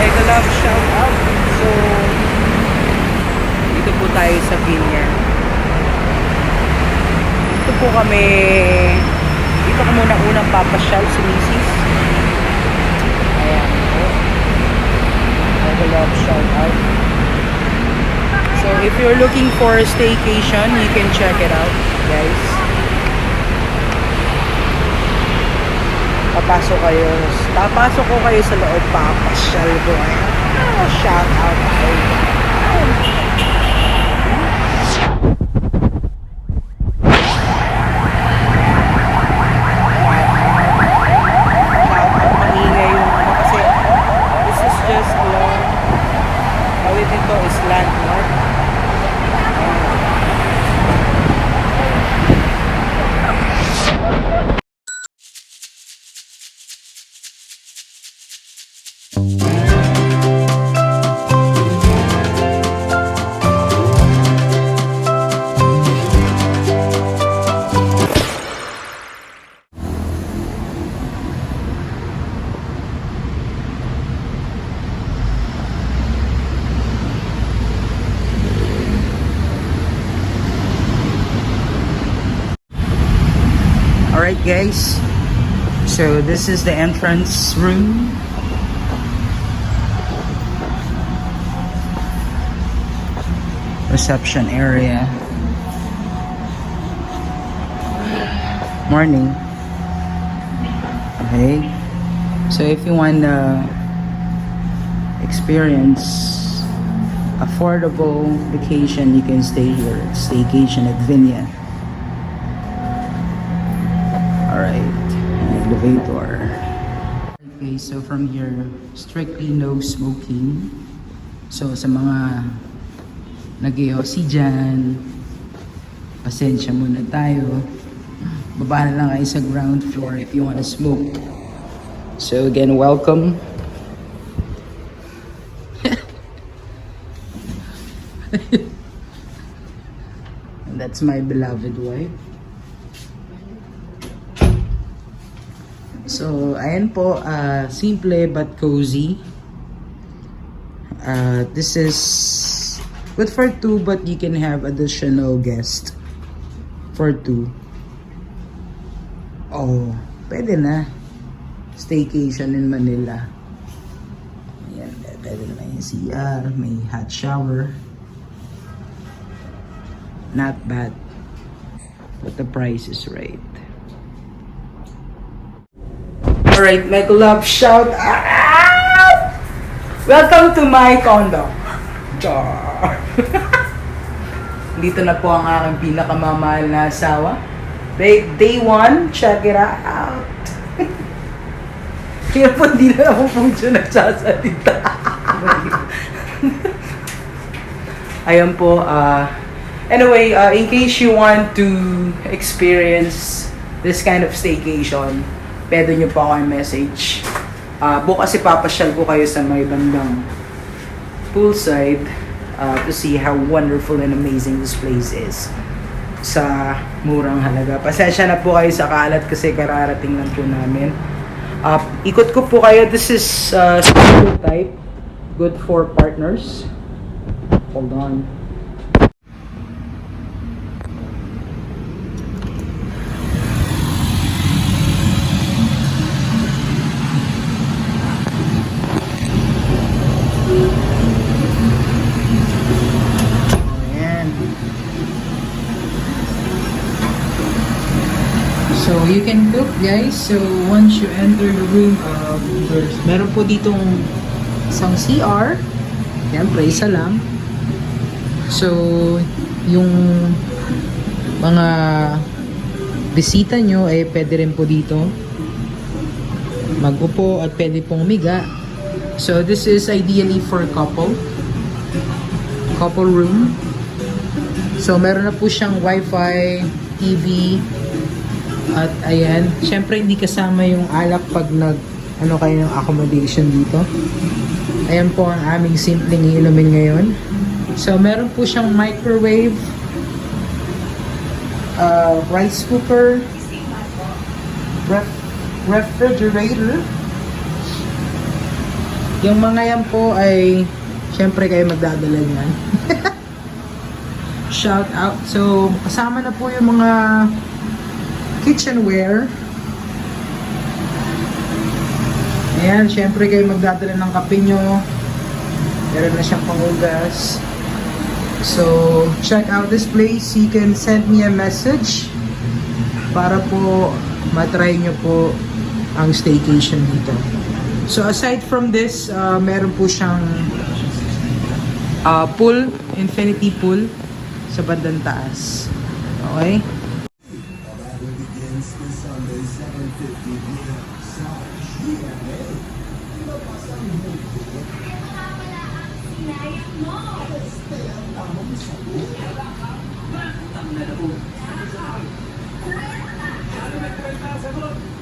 Mega love shout out. So, dito po tayo sa Vineyard. Dito po kami, dito ko muna unang papasyal si Mrs. Ayan po. Mega love shout out. So, if you're looking for a staycation, you can check it out, guys. Papasok ko kayo sa loob, papasyal ko kayo. Shout out tayo. Shout out, maingay yung kasi this is just along tawid nito is landmark. Alright guys, so this is the entrance room. Reception area. Morning. Okay, so if you want to experience affordable vacation, you can stay here. Staycation at Vinya. Alright, elevator. Okay, so from here, strictly no smoking. So sa mga nag-iossi dyan, pasensya muna tayo. Baba na lang kayo sa ground floor if you wanna smoke. So again, welcome. And that's my beloved wife. So, ayan po, simple but cozy. This is good for two, but you can have additional guest for two. Oh, pwede na. Staycation in Manila. Ayan, pwede na yung CR, may hot shower. Not bad. But the price is right. Alright, Mega Love shout out! Welcome to my condo. Dito na po ang aking pinakamamahal na asawa. Day 1, check it out. Kaya po hindi na ako pong dyan nagsasalita. Ayan po, anyway, in case you want to experience this kind of staycation, pwede nyo po ako message. Bukas ipapasyal ko kayo sa may bandang poolside to see how wonderful and amazing this place is. Sa murang halaga. Pasensya na po kayo sa kalat kasi kararating lang po namin. Ikot ko po kayo. This is studio type. Good for partners. Hold on. So you can cook, guys. So once you enter the room, meron po ditong isang CR. Siyempre, isa lang. So yung mga bisita nyo ay pwede rin po dito mag-upo at pwede pong umiga. So this is ideally for couple room. So meron na po siyang wifi, TV, at ayan, syempre hindi kasama yung alak pag kayo ng accommodation dito. Ayan po ang aming simpleng iinumin ngayon. So meron po siyang microwave, rice cooker, refrigerator, Yung mga yan po ay syempre kayo magdadala niyan. Shout out. So, kasama na po yung mga kitchenware. Ayan, syempre kayo magdadala ng kape nyo. Meron na siyang panghugas. So, check out this place. You can send me a message para po matry nyo po ang staycation dito. So, aside from this, meron po siyang pool, infinity pool sa bandang taas. Okay?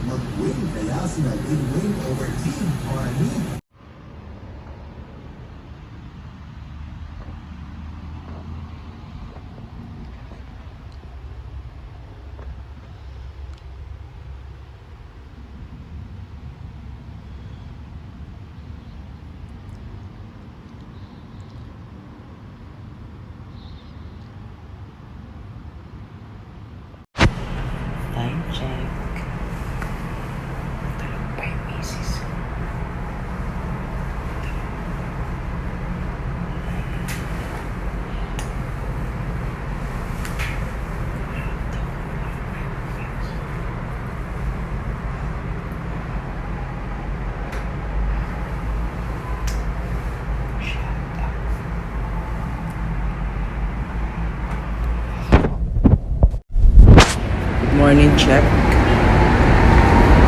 Mag-win kaya sila win over Team Army. Time check. Tulog pa yung misis. Good morning check.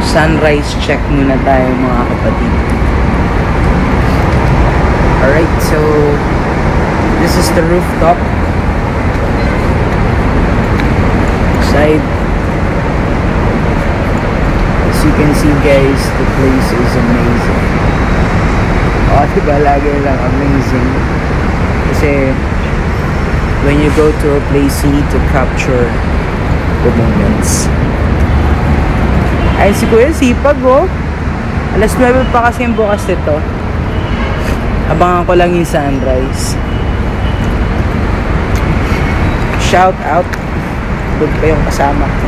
Sunrise check muna tayo mga kapatid. Alright, so this is the rooftop. Side. As you can see guys, the place is amazing. Oh, diba lagi lang amazing. Kasi when you go to a place, you need to capture the moments. Ay, si Kuya sipag oh. Alas 9 pa kasi yung bukas nito. Abangan ko lang yung sunrise. Shout out. Doon pa yung kasama ko.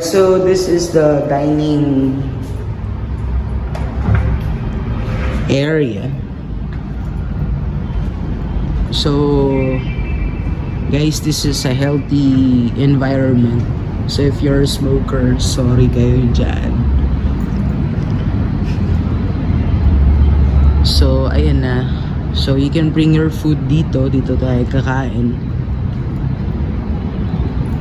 So this is the dining area. So guys, this is a healthy environment. So if you're a smoker, sorry kayo dyan. So ayan na. So you can bring your food dito. Dito tayo kakain.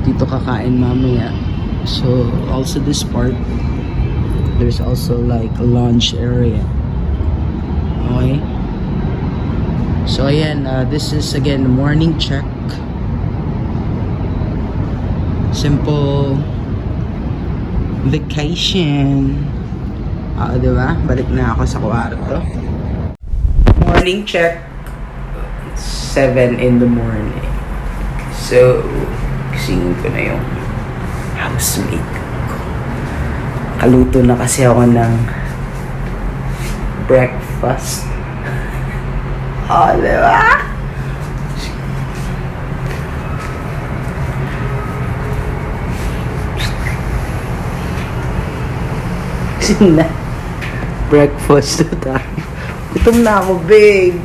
Dito kakain mamaya. So also this part, there's also like a lounge area. Okay. So ayan, this is again morning check. Simple vacation. Diba? Balik na ako sa kwarto. Morning check. It's 7 in the morning. So, gisingin ko na yung housemate ko. Kaluto na kasi ako ng breakfast. Oh, diba? Gising na. Breakfast na tayo. Gutom na ako, babe.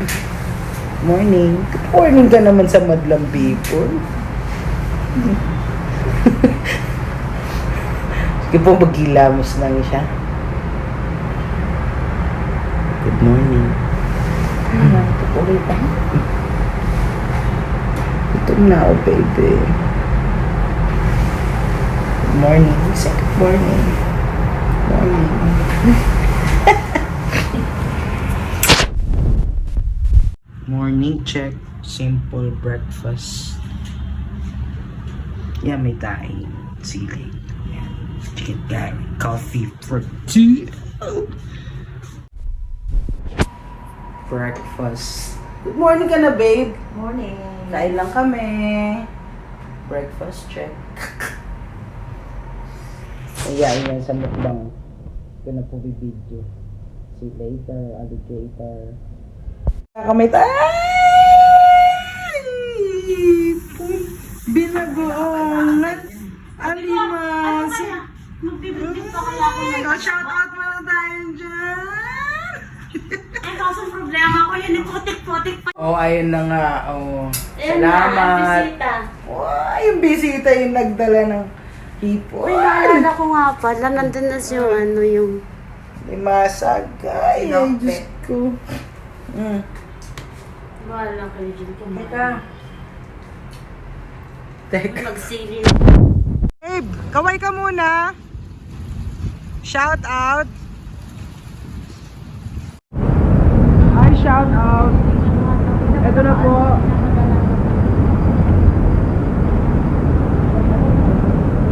Morning. Good morning ka naman sa madlang people. Sige po, magilamos lang siya. Good morning. Ito po ulit ah. Gutom na ako, baby. Good morning. Say good morning. Morning. Morning check. Simple breakfast. Yeah, may tayo. Sili. Chicken curry. Coffee for tea. Breakfast. Good morning ka na, babe. Morning. Kain lang kami. Breakfast check. Ayan yan sa mukbang. Ito na po video. See you later, alligator. Kakamay tayo. Binagoong at alimas. Magbibigit pa kaya ako ng Shout out mo na tayo dyan. Ay, kaso problema ko yun, yung putik-putik pa. Oh, ayun na nga. Oh. Ayun na, Salamat. bisita. Wow, yung bisita yung nagdala ng hipon. Uy, naalala ko nga pala, nandun na yung ano yung... May masagay. Ay, Diyos ko. Wala kayo dyan kumain. Teka. Magsili. Babe, kaway ka muna. Shout out. Hi, shout out. Ito na po.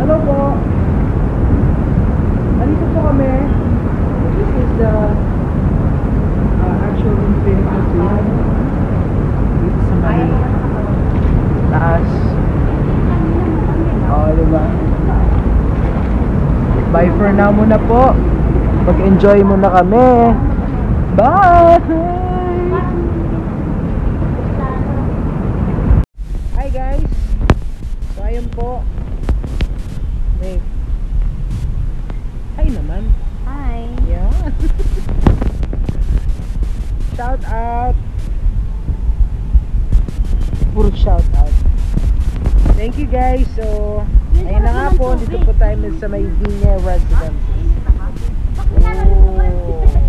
Hello po. Nandito po kami. This is the actual Infinity Pool. Dito sa may taas. Oo, diba? Bye for now muna po. Mag-enjoy muna kami. Bye! Hi guys! So ayun po. Wait. Hi naman. Hi. Yeah. Shout out. Puro shout out. Thank you guys. So, ayun na nga po. Dito po tayo sa may Viña Residences. Oh.